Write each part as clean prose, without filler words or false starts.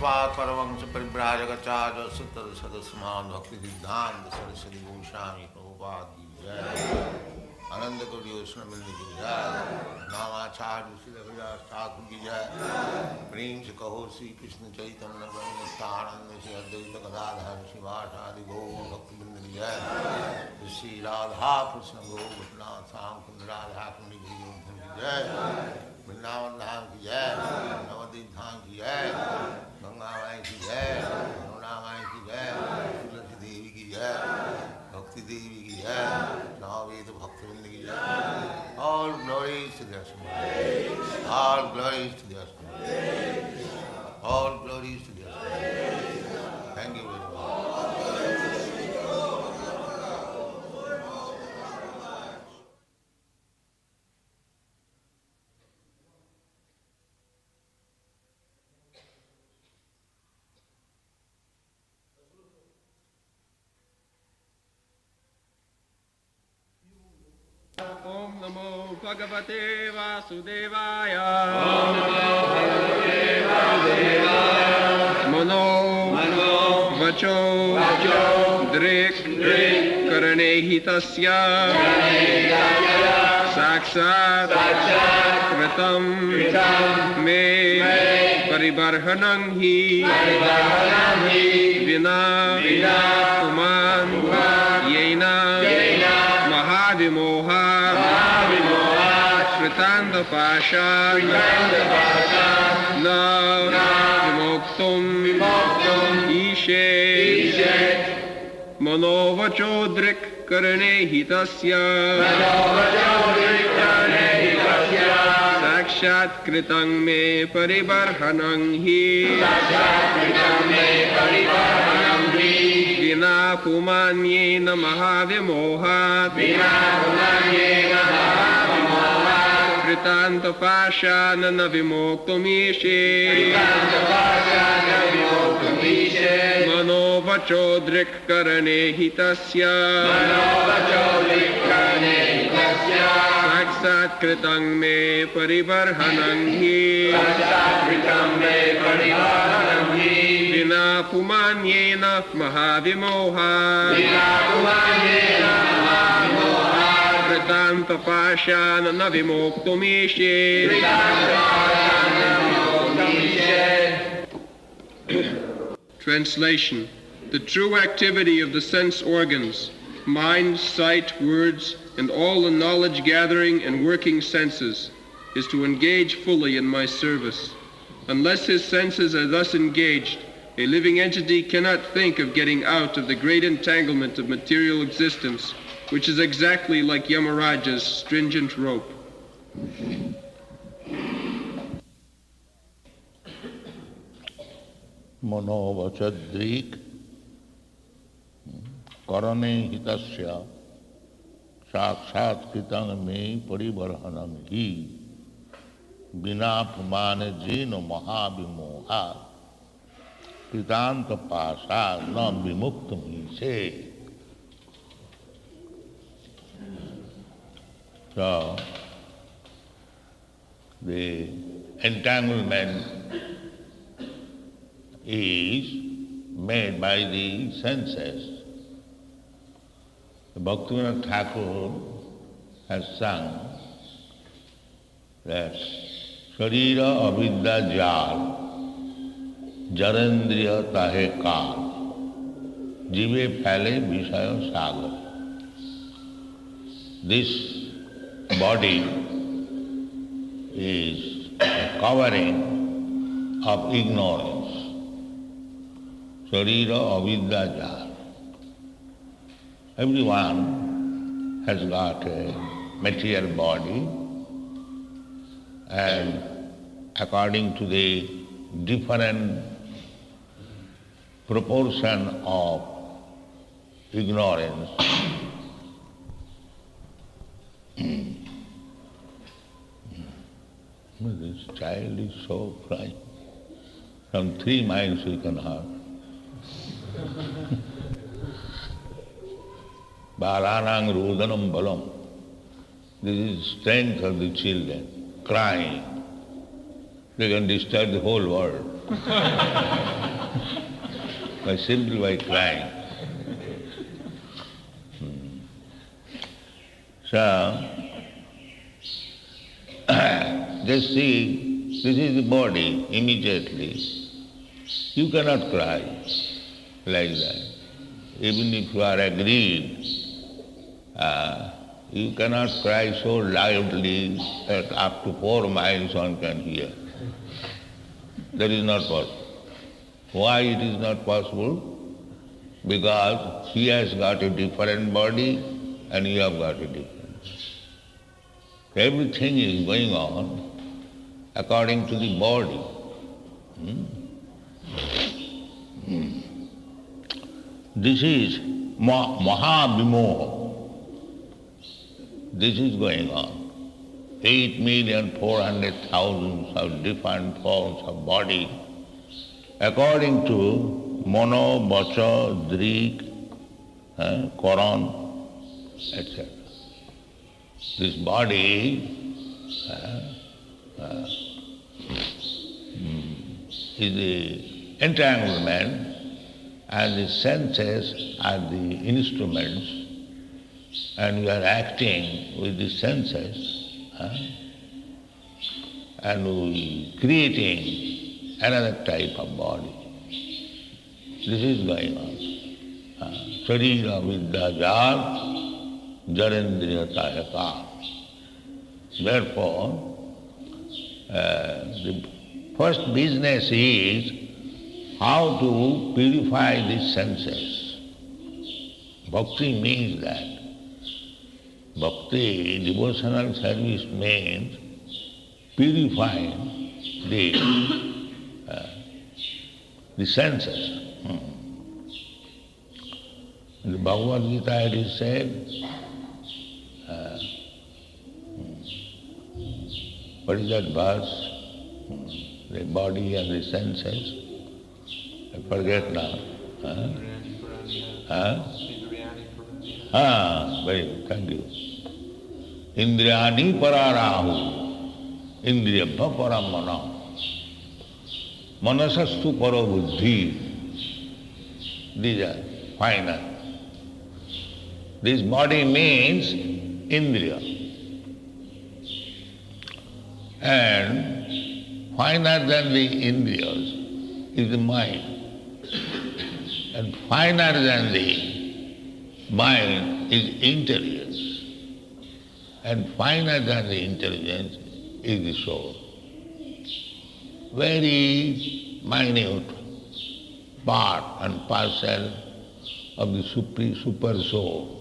परमहंस परिव्राजकाचार्य सदस्यमान भक्ति सिद्धांत सरस्वती गोस्वामी प्रभुपाद की जय। आनंद कोटि वैष्णववृंद की जय। नामाचार्य श्री रविदास ठाकुर की जय। प्रेम से कहो श्री कृष्ण चैतन्य नित्यानंद श्री अद्वैत गदाधर शिवासादि गौर भक्तवृंद की जय। श्री राधा कृष्ण गोपिनाथ श्याम कुंद राधा कुंड की जय। वृंदावन धाम की जय। नवद्वीप धाम की जय। गंगा माई की जय। यमुना माई की जय। तुलसी देवी की जय। भक्ति देवी की जय। नववेद भक्तवृंद की जय। All glories to the Asma. All glories to the Asma. All glories to the Asma. Thank you very much. Om Namo Bhagavate Vasudevaya. Om Namo Bhagavate Vasudevaya. Mano Vacho Drik Karane Hitasya Sakshat Kritam Me Paribarhanam Hi Vina Kuman Yena Mahadimoha Shritanda Pasha Na Vimoktum Ishe Manovachodrik Karane Hitasya Sakshat Kritang Me Paribarhanam Hi Vina Pumanyena Mahavimohat Kritanta Pashana Navimoktumishe Manovachodrik Karane Hitasya Saksat Kritang Me Paribarhanam Hi Vina Pumanyena Mahavimoha Kritanta Pashana Navimoktumishe. Translation. The true activity of the sense organs, mind, sight, words, and all the knowledge-gathering and working senses is to engage fully in my service. Unless his senses are thus engaged, a living entity cannot think of getting out of the great entanglement of material existence, which is exactly like Yamaraja's stringent rope. Manovachadrik Karane Hitasya Sakshat Kritang Me Paribarhanam Hi Bina Pumane Jino Mahabhimoha Kritanta Pasa Na Vimuktam Ise. So, the entanglement is made by the senses. The Bhaktivinoda Thakur has sung that Sharira avidya jal, jarendriya tahe kal, jive phale vishaya sagar. This body is a covering of ignorance. Sharira avidya jal. Everyone has got a material body, and according to the different proportion of ignorance, this child is so crying. From 3 miles we can hear. Balanang rudanam balam. This is strength of the children, crying. They can disturb the whole world. simply by crying. So, just see, this is the body immediately. You cannot cry like that. Even if you are agreed, you cannot cry so loudly that up to 4 miles one can hear. That is not possible. Why it is not possible? Because he has got a different body and you have got a different. Everything is going on according to the body. This is Mahavimoha. This is going on. 8,400,000 of different forms of body according to Mano, Vacha, Drik, Koran, etc. This body is the entanglement and the senses are the instruments and we are acting with the senses and we creating another type of body. This is going on. Sharira vidyajar jarendriyatayaka. Therefore, the first business is how to purify the senses. Bhakti means that. Bhakti, devotional service means purifying the senses. In the Bhagavad Gita it is said, what is that verse? The body and the senses. I forget now. Very good, thank you. Indriyani pararahu, indriyabha paramana, manasastu para buddhi. These are final. This body means indriya. And finer than the indriyas is the mind. And finer than the mind is intelligence. And finer than the intelligence is the soul. Very minute part and parcel of the super soul.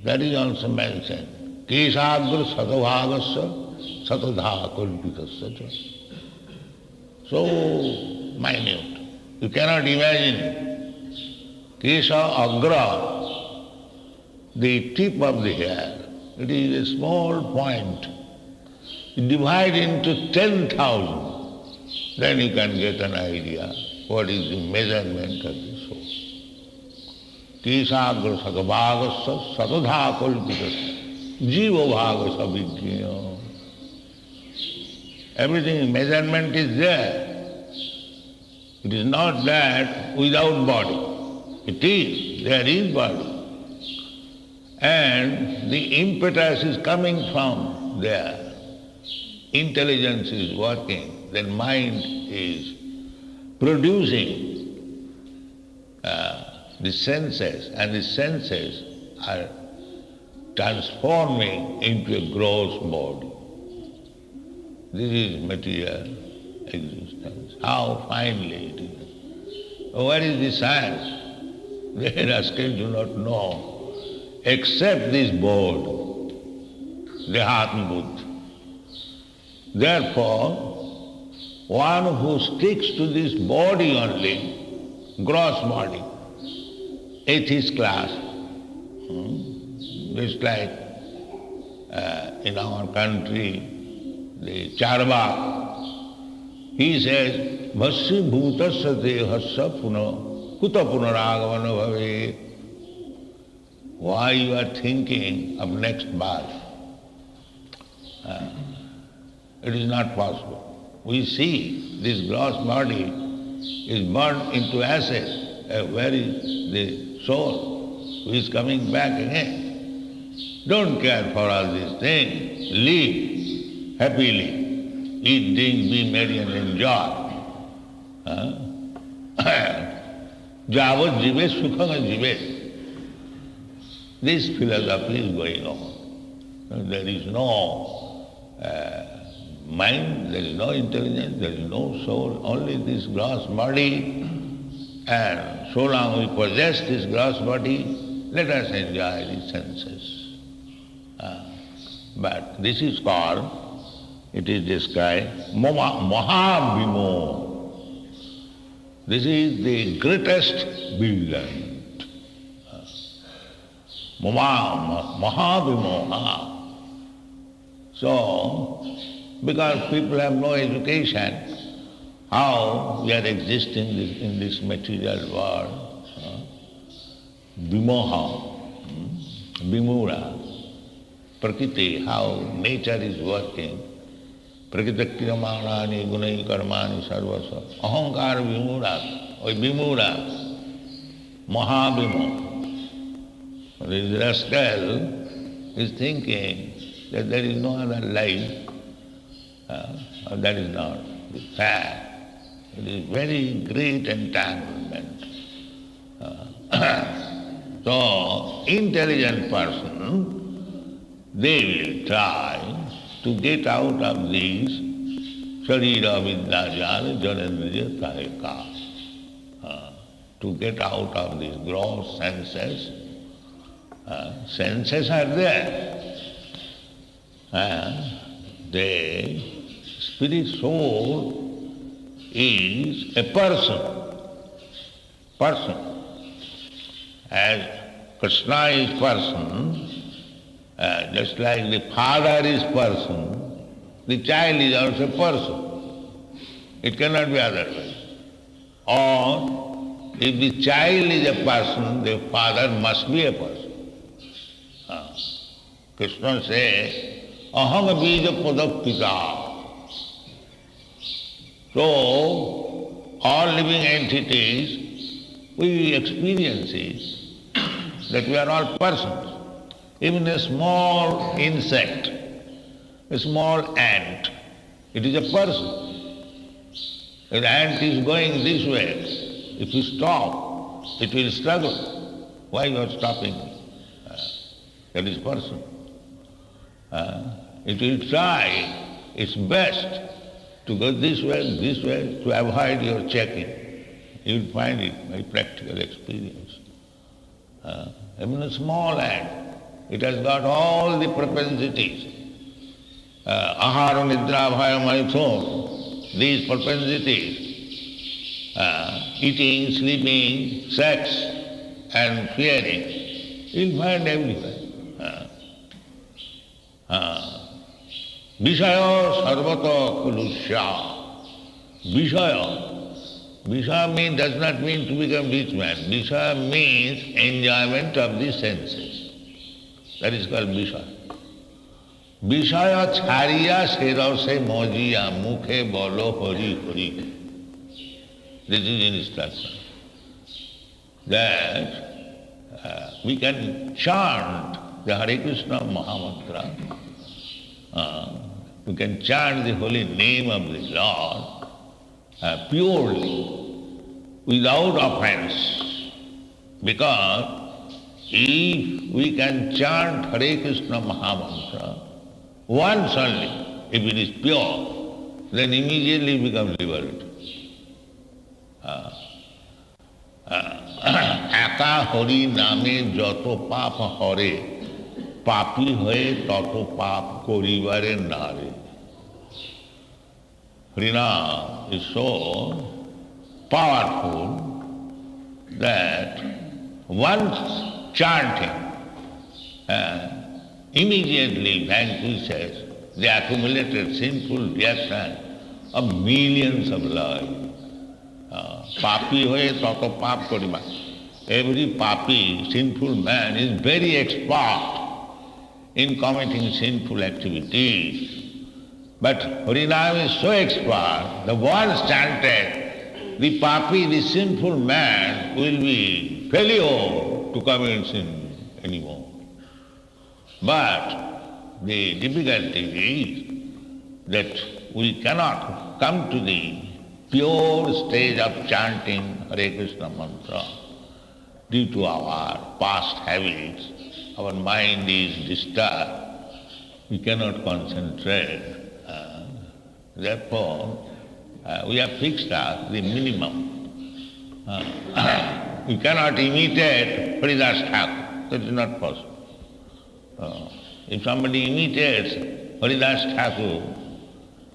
That is also mentioned. 𝒍𝒑 सतभागस्य सतधा कल्पितस्य. So minute. You cannot imagine. 𝒍𝒑, the tip of the hair, it is a small point. You divide into 10,000, then you can get an idea what is the measurement of the soul. 𝒍𝒑 सतभागस्य सतधा कल्पितस्य 𝐉𝐎𝐈𝐍. Everything, measurement is there. It is not that without body. It is, there is body. And the impetus is coming from there. Intelligence is working, then mind is producing the senses, and the senses are transforming into a gross body. This is material existence. How finely it is. What is the science? They still do not know, except this board, Dehatma. Therefore, one who sticks to this body only, gross body, atheist class, just like in our country, the Charvak, he says, Bhasya bhutasya dehasya puna kuta punaragavana bhave. Why you are thinking of next birth? It is not possible. we see this gross body is burned into ashes. Where is the soul who is coming back again? Don't care for all these things. Live happily. Eat, drink, be merry and enjoy. 𝒍𝒍𝒂𝒚𝒔. This philosophy is going on. There is no mind, there is no intelligence, there is no soul, only this gross body. And so long we possess this gross body, let us enjoy the senses. But this is called, it is described, Mahavimoha. This is the greatest bewilderment. Mahavimoha. So, because people have no education, how we are existing in this material world, vimoha, vimura, prakriti, how nature is working, prakritakriyamanani gunai karmani sarvasa, ahankar vimura, or vimura, mahavimo. This rascal is thinking that there is no other life, that is not the fact. It is very great entanglement. So, intelligent person, they will try to get out of these Sharira Vidyajala Janendriya Tahika, to get out of these gross senses. Senses are there. The spirit soul is a person. As Krishna is person, just like the father is person, the child is also person. It cannot be otherwise. Or if the child is a person, the father must be a person. Krishna says, 𝒂𝐻𝐻𝒌𝒐𝒂𝒏𝒕. So, all living entities, we experience it, that we are all persons. Even a small insect, a small ant, it is a person. If the ant is going this way, if you stop, it will struggle. Why you are stopping? That is person. It will try its best to go this way, to avoid your checking. You will find it by practical experience. Even a small ant, it has got all the propensities. Ahara, nidra, bhaya, maithun, these propensities, eating, sleeping, sex, and fearing, you will find everywhere. Vishaya sarvata kulusya. Vishaya does not mean to become rich man. Vishaya means enjoyment of the senses. That is called Vishaya. Vishaya chhariya 𝒍𝒍𝒂𝒚𝒔 mukhe bolo hari hari. This is instruction. That we can chant the Hare Krishna Mahamantra. We can chant the holy name of the Lord purely, without offense. Because if we can chant Hare Krishna Mahamantra once only, if it is pure, then immediately become liberated. একা হরি নামে যত পাপ হরে, পাপী হয়ে তত পাপ করিবারে নারে. Harinam is so powerful that once chanting immediately vanquishes the accumulated sinful reaction of millions of lives. Papi hoye tato pap koriba. Every papi, sinful man, is very expert in committing sinful activities. But Harinam is so expert, the once chanted, the papi, the sinful man will be failure to commit sin anymore. But the difficulty is that we cannot come to the pure stage of chanting Hare Krishna mantra due to our past habits. Our mind is disturbed. We cannot concentrate. Therefore, we have fixed up the minimum. We cannot imitate Haridas Thakur. That is not possible. If somebody imitates Haridas Thakur,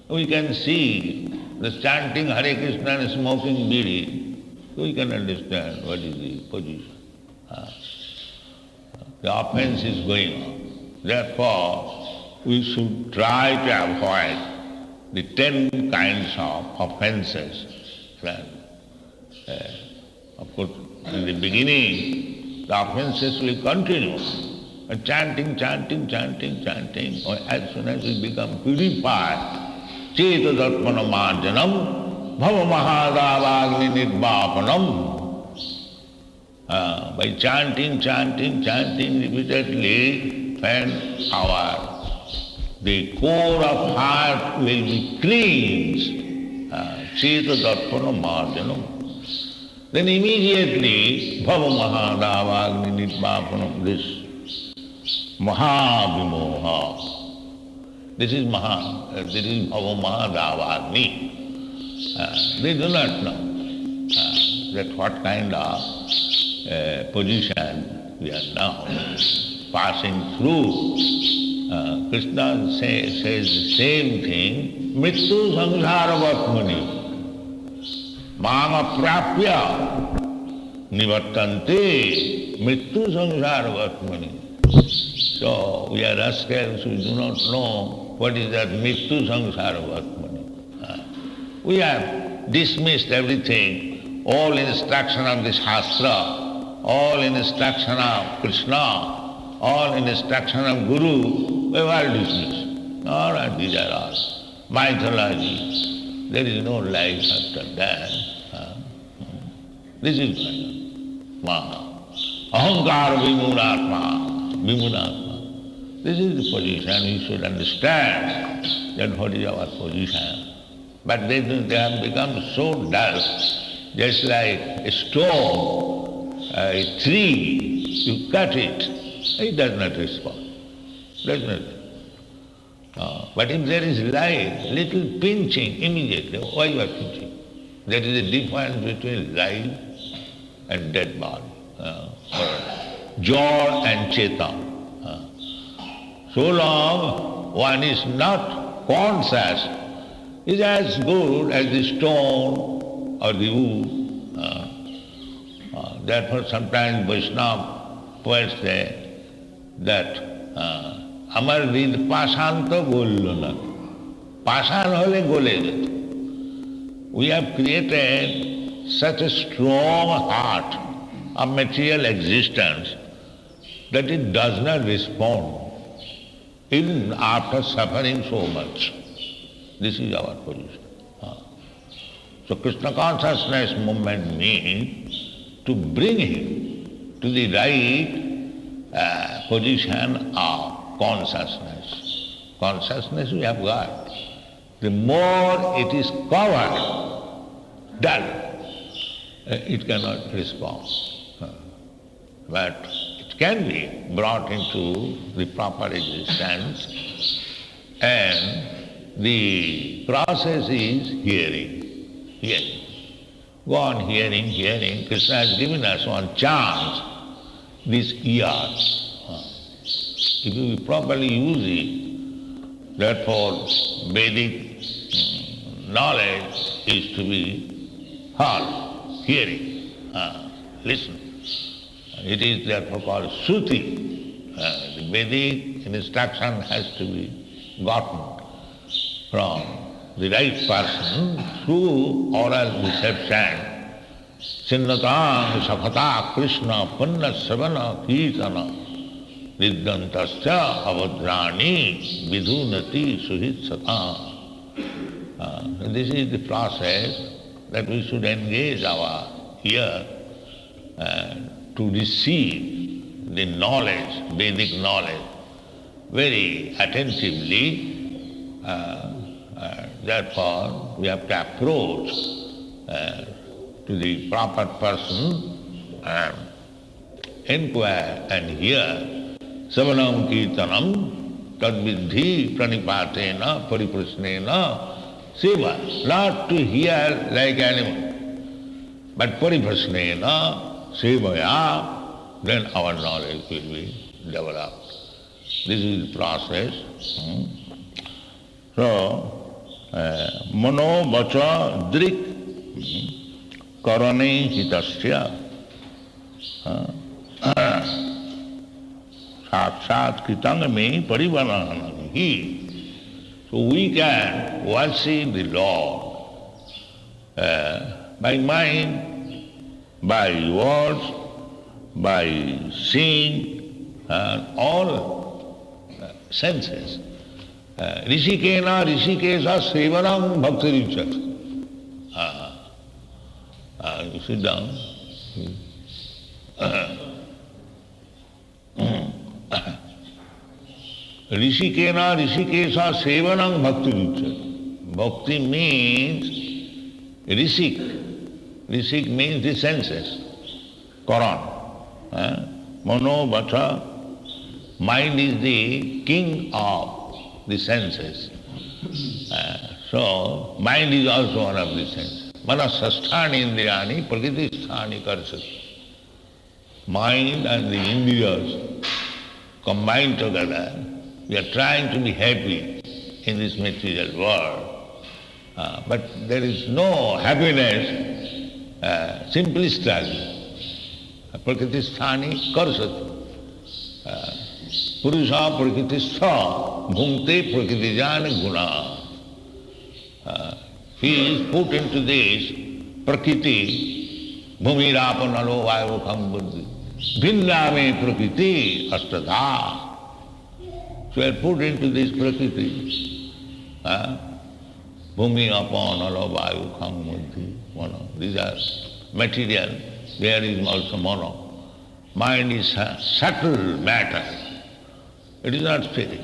we can see the chanting Hare Krishna and smoking bidi, we can understand what is the position. The offense is going on. Therefore, we should try to avoid the 10 kinds of offenses. Of course, in the beginning, the offenses will continue. Chanting. As soon as we become purified, 𝒍𝒂𝒂𝒚𝒔 𝐵𝐎𝐻𝐈𝐍 by chanting repeatedly, then the core of heart will be cleansed. 𝒍𝒂𝒂𝒚𝒔. Then immediately, 𝒍𝒎𝐻𝐈𝐍, this Mahavimoha. This is 𝒍𝒎𝐻𝐈𝐍. They do not know that what kind of position we are now passing through. Krishna says the same thing, mrityu samsaravatmani mam aprapya nivartante mrityu samsaravatmani. So we are rascals, we do not know what is that mrityu samsaravatmani. We have dismissed everything, all instruction of the Shastra, all instruction of Krishna, all instruction of Guru, we have all dismissed. All right, these are all mythology. There is no life after that. This is Maha. Ahankara vimunatma. This is the position. We should understand that what is our position. But they have become so dull, just like a stone, a tree, you cut it does not respond. Does not. But if there is life, little pinching immediately, why you are pinching? There is a difference between life and dead body, or jor and chetan. So long one is not conscious, is as good as the stone or the wood. Therefore sometimes Vaishnava poets say that Amar Rid Pashanto Gollo na. Pashan hole gole jete. We have created such a strong heart of material existence that it does not respond even after suffering so much. This is our position. So Krishna consciousness movement means to bring him to the right position of consciousness. Consciousness we have got. The more it is covered, dull, it cannot respond. But it can be brought into the proper existence, and the process is hearing. Go on hearing. Krishna has given us one chance, this ears. If you properly use it, therefore Vedic knowledge is to be heard, hearing, listen. It is therefore called Shruti. The Vedic instruction has to be gotten from the right person through oral reception. Sinnatang Sakata Krishna Punna Savana Kirtana Vidyantasya Avadrani Vidunati Suhit Sata. This is the process that we should engage our ear to receive the knowledge, Vedic knowledge, very attentively. Therefore, we have to approach to the proper person and inquire and hear. Savanam kirtanam 𝒄𝒉𝒂𝒏𝒕 pranipatena pariprasnena seva. Not to hear like animal, but pariprasnena sevaya, then our knowledge will be developed. This is the process. So, mano vacha drik karane hitasya sakshat kritangame parivarananahi. So we can worship the Lord by mind, by words, by seeing, all senses. Rishikena rishikesa sevanam bhaktirichat. You sit down. Rishikena rishikesa sevanam bhaktirichat. Bhakti means rishik. Rishik means the senses. Quran. Mano vacha. Mind is the king of the senses. So, mind is also one of the senses. Manasasthani indriyani prakritisthani karsati. Mind and the indriyas combined together, we are trying to be happy in this material world. But there is no happiness, simply struggle. Prakritisthani karsati. Purusha prakritistha bhungte prakritijana guna. He is put into this prakriti, bhumirāpanalo 𝐉𝐻𝐽 bhindāme prakriti astadha. So we are put into this prakriti. Bhumirāpanalo 𝐉𝐻𝐽. These are material, there is also mono. Mind is a subtle matter. It is not spirit.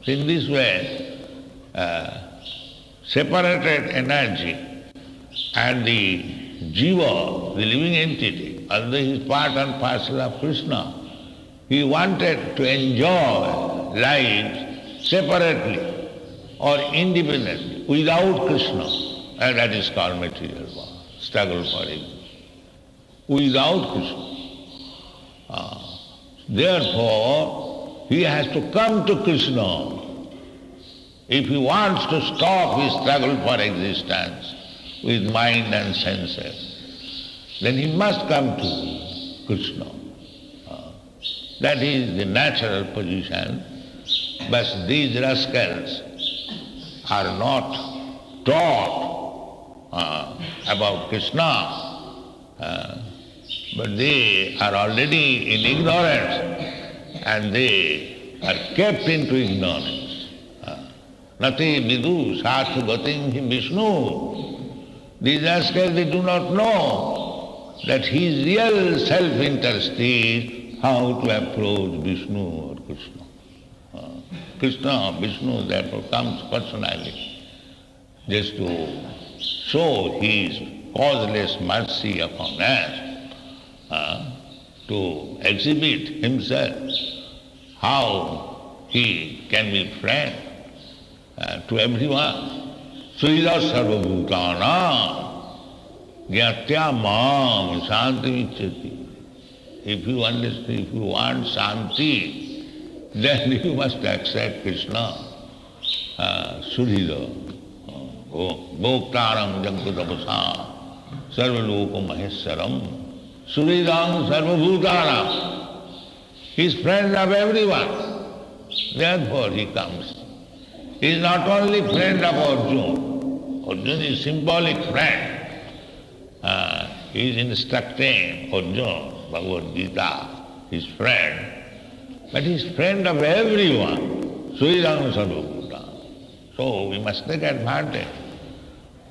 So in this way, separated energy and the jiva, the living entity, although he is part and parcel of Krishna, he wanted to enjoy life separately or independently, without Krishna, and that is called material world, struggle for existence. Without Krishna. Therefore, he has to come to Krishna. If he wants to stop his struggle for existence with mind and senses, then he must come to Krishna. That is the natural position. But these rascals are not taught about Krishna, but they are already in ignorance. And they are kept into ignorance. Nati vidu sathu 𝒍𝒂𝒏𝒕 Vishnu. These rascals, they do not know that his real self-interest is how to approach Vishnu or Krishna. Krishna, Vishnu, therefore comes personally just to show his causeless mercy upon us, to exhibit himself, how he can be friend to everyone. Srila 𝒍𝒂𝒏𝒕 𝒃𝒑𝒂𝒚𝒔 𝒍𝒑𝒂𝒐𝒑𝒑𝒏𝒕. If you understand, if you want shanti, then you must accept Krishna. Srila 𝒃𝒑𝒂𝒚𝒔 𝒍𝒑𝒂𝒏𝒕 sarvalokamahesaram. Suridam sarvabhutanam. He is friend of everyone. Therefore he comes. He is not only friend of Arjuna. Arjuna is symbolic friend. He is instructing Arjuna, Bhagavad Gita, his friend. But he is friend of everyone. Suridam sarvabhutanam. So we must take advantage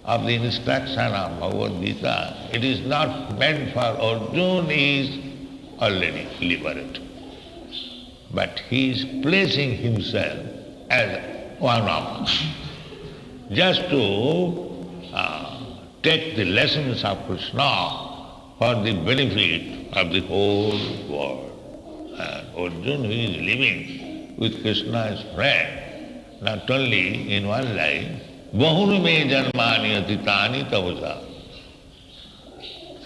of the instruction of Bhagavad Gita, it is not meant for Arjuna, he is already liberated. But he is placing himself as one of us, just to take the lessons of Krishna for the benefit of the whole world. And Arjuna, who is living with Krishna as friend, not only in one life, bahuni me janmani atitani tavasa.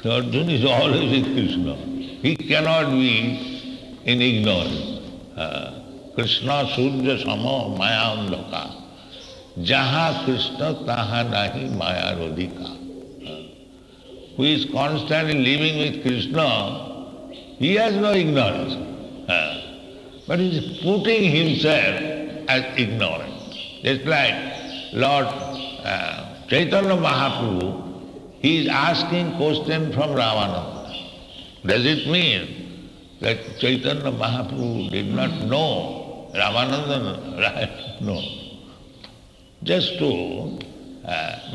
So Arjuna is always with Krishna. He cannot be in ignorance. Krishna surya samo maya andhaka. Jaha Krishna taha nahi maya rodhika. Who is constantly living with Krishna, he has no ignorance. But he is putting himself as ignorant. Just like Lord Chaitanya Mahaprabhu, he is asking question from Ramananda. Does it mean that Chaitanya Mahaprabhu did not know Ramananda? No. Just to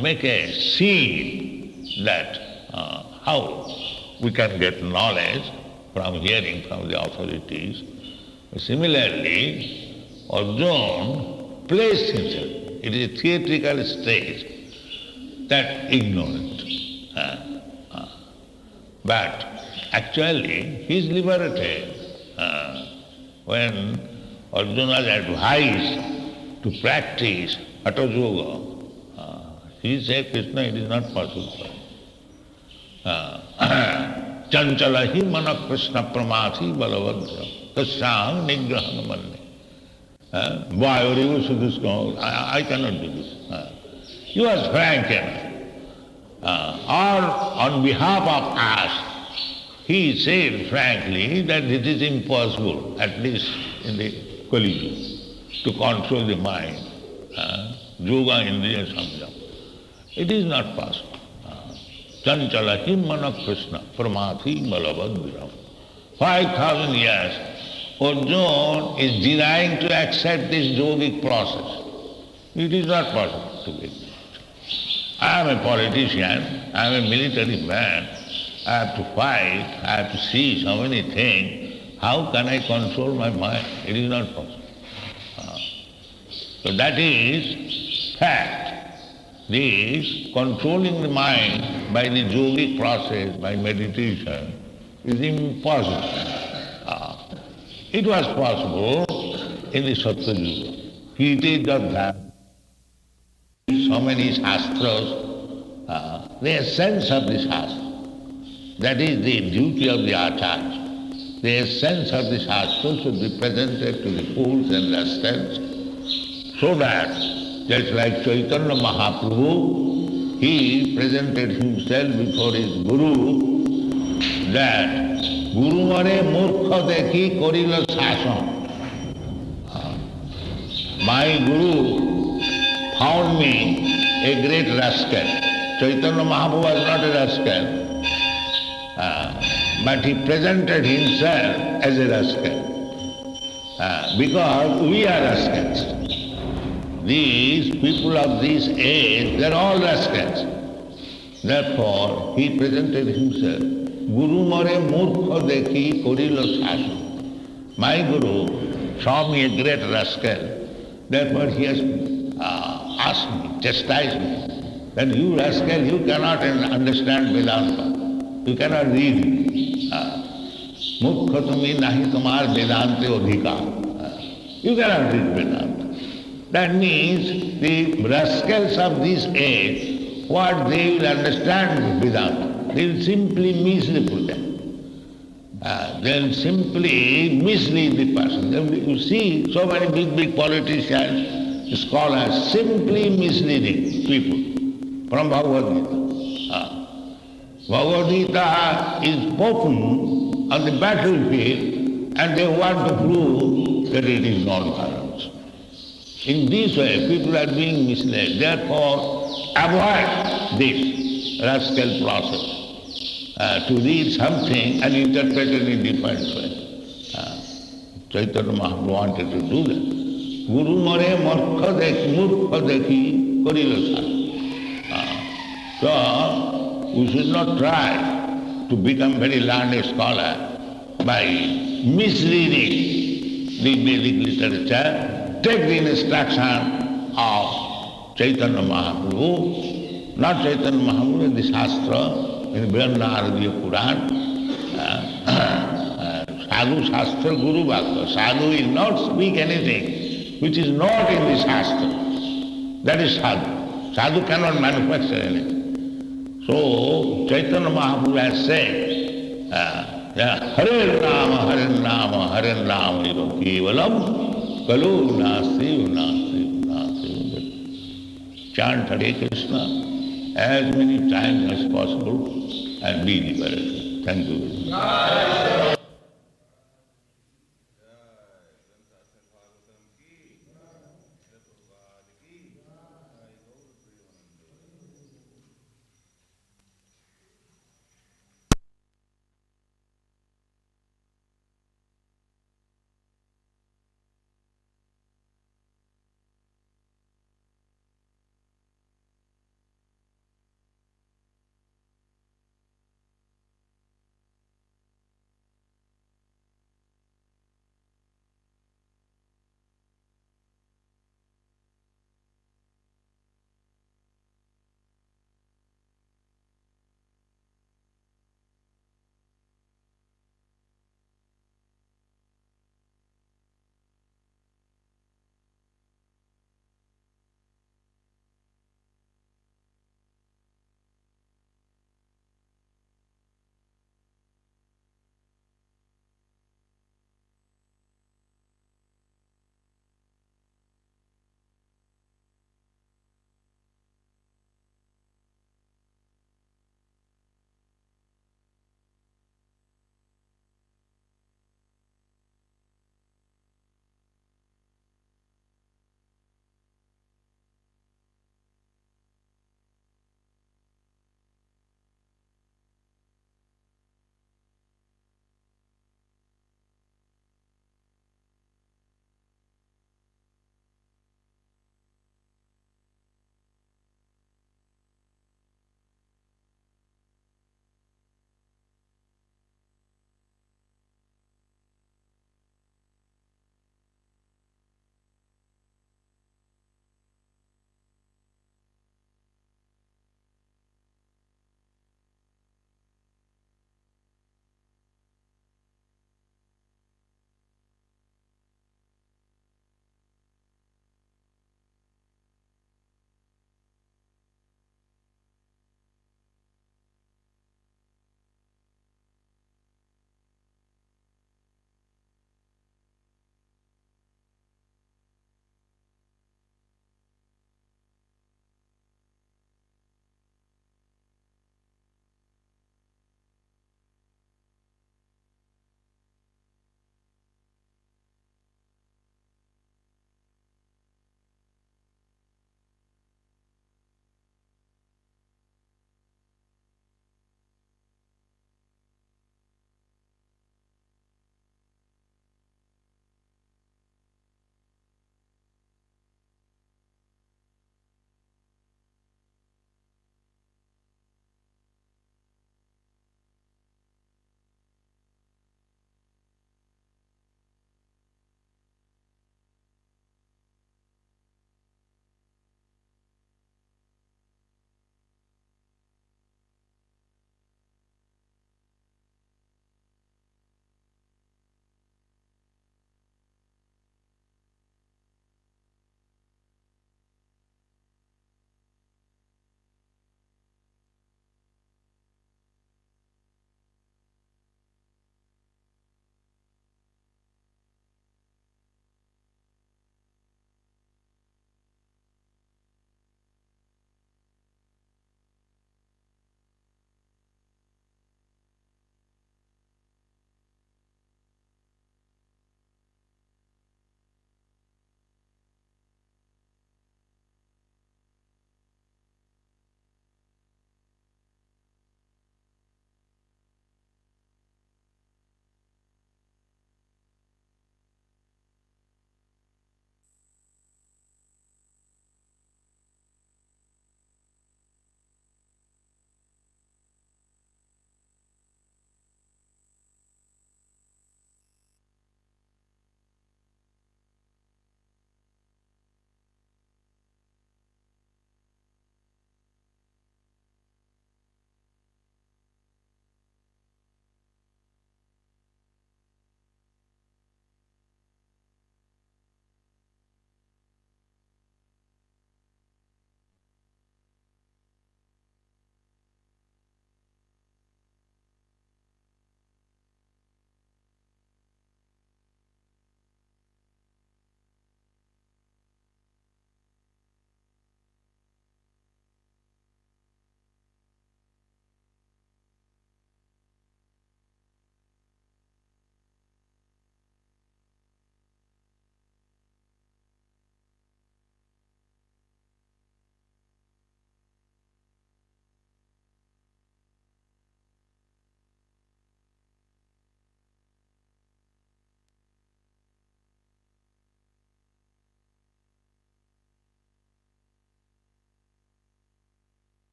make a scene that how we can get knowledge from hearing from the authorities. Similarly, Arjuna placed himself. It is a theatrical stage, that ignorant. But actually, he is liberated. When Arjuna was advised to practice Hatha Yoga, he said, Krishna, it is not possible for you. Chanchalahi mana Krishna pramathi balavadra tasyang nigraham manne. Why are you so this? I cannot do this. He was frank enough. Or on behalf of us, he said frankly that it is impossible, at least in the Kali Yuga, to control the mind. Yoga indriya samjam. It is not possible. Chanchalahi mana Krishna pramathi balavadra. 5,000 years, Arjuna is denying to accept this yogic process. It is not possible to get it. I am a politician, I am a military man, I have to fight, I have to see so many things. How can I control my mind? It is not possible. So that is fact. This controlling the mind by the yogic process, by meditation, is impossible. It was possible in the Satya Yuga. He did that. So many shastras, the essence of the shastra. That is the duty of the acharya. The essence of the shastra should be presented to the fools and rascals, so that, just like Chaitanya Mahaprabhu, he presented himself before his Guru, that Guru mare murkha dekhi korila sasam. My Guru found me a great rascal. Chaitanya Mahaprabhu was not a rascal, but he presented himself as a rascal, because we are rascals. These people of this age, they are all rascals. Therefore, he presented himself. Guru mare murkha dekhi korila sasam. My Guru saw me a great rascal. Therefore, he has asked me, chastised me, that you rascal, you cannot understand Vedanta. You cannot read it. Murkha tumi nahi tumar Vedante adhikar. You cannot read Vedanta. That means the rascals of this age, what they will understand Vedanta, they will simply mislead them. They will simply mislead the person. You see so many big politicians, scholars, simply misleading people from Bhagavad Gita. Bhagavad Gita is spoken on the battlefield and they want to prove that it is non-violence. In this way, people are being misled. Therefore, avoid this rascal process. To read something and interpret it in a different way. Chaitanya Mahaprabhu wanted to do that. Guru mare murkha dekhi korila sasam. So, we should not try to become very learned scholar by misreading the Vedic literature. Take the instruction of Chaitanya Mahaprabhu, not Chaitanya Mahaprabhu, in the Shastra, in the Naradiya Puran. Sadhu Shastra Guru Bhakta. Sadhu will not speak anything which is not in the Shastra. That is Sadhu. Sadhu cannot manufacture anything. So Chaitanya Mahaprabhu has said, Hare Rama, Hare Rama, Hare Rama, 𝒍𝒍𝒂𝒚𝒔, Kalu Nasti, Nasti, Nasti. Chant Hare Krishna as many times as possible and be liberated. Thank you very much.